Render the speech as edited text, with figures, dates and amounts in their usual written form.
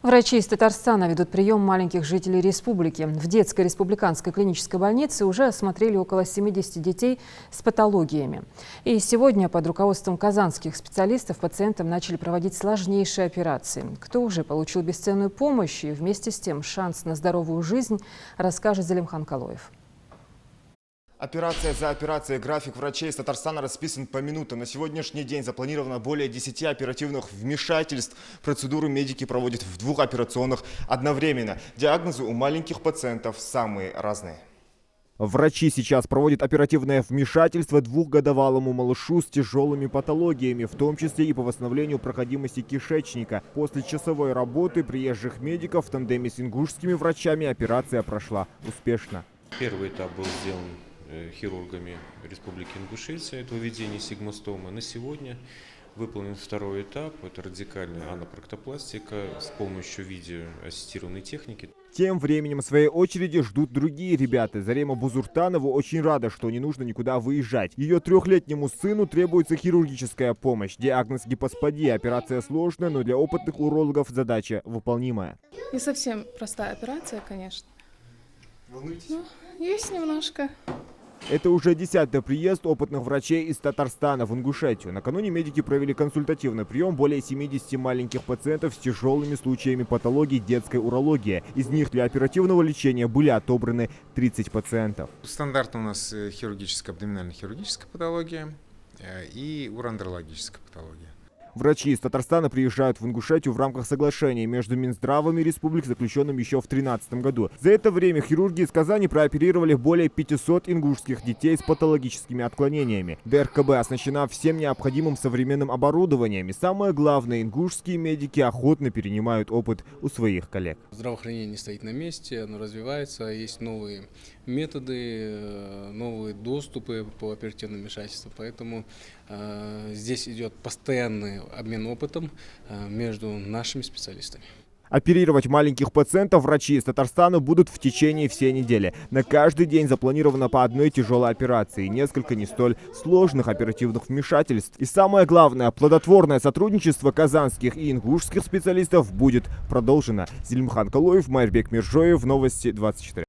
Врачи из Татарстана ведут прием маленьких жителей республики. В детской республиканской клинической больнице уже осмотрели около 70 детей с патологиями. И сегодня под руководством казанских специалистов пациентам начали проводить сложнейшие операции. Кто уже получил бесценную помощь и вместе с тем шанс на здоровую жизнь, расскажет Залимхан Калоев. Операция за операцией. График врачей из Татарстана расписан по минутам. На сегодняшний день запланировано более 10 оперативных вмешательств. Процедуры медики проводят в 2 операционных одновременно. Диагнозы у маленьких пациентов самые разные. Врачи сейчас проводят оперативное вмешательство 2-годовалому малышу с тяжелыми патологиями, в том числе и по восстановлению проходимости кишечника. После часовой работы приезжих медиков в тандеме с ингушскими врачами операция прошла успешно. Первый этап был сделан хирургами Республики Ингушетия, это выведение сигмостомы. На сегодня выполнен второй этап, это радикальная анопроктопластика с помощью видеоассистированной техники. Тем временем, в своей очереди, ждут другие ребята. Зарема Бузуртанова очень рада, что не нужно никуда выезжать. Ее 3-летнему сыну требуется хирургическая помощь. Диагноз гипосподия. Операция сложная, но для опытных урологов задача выполнимая. Не совсем простая операция, конечно. Волнуетесь? Ну, есть немножко. Это уже 10-й приезд опытных врачей из Татарстана в Ингушетию. Накануне медики провели консультативный прием более 70 маленьких пациентов с тяжелыми случаями патологии детской урологии. Из них для оперативного лечения были отобраны 30 пациентов. Стандартно у нас хирургическая, абдоминально-хирургическая патология и уроандрологическая патология. Врачи из Татарстана приезжают в Ингушетию в рамках соглашения между Минздравами республик, заключенным еще в 2013 году. За это время хирурги из Казани прооперировали более 500 ингушских детей с патологическими отклонениями. ДРКБ оснащена всем необходимым современным оборудованием. И самое главное, ингушские медики охотно перенимают опыт у своих коллег. Здравоохранение не стоит на месте, оно развивается, есть новые методы, новые доступы по оперативному вмешательству. Поэтому здесь идет постоянный обмен опытом между нашими специалистами. Оперировать маленьких пациентов врачи из Татарстана будут в течение всей недели. На каждый день запланировано по одной тяжелой операции и несколько не столь сложных оперативных вмешательств. И самое главное, плодотворное сотрудничество казанских и ингушских специалистов будет продолжено. Залимхан Калоев, Майрбек Миржоев, Новости 24.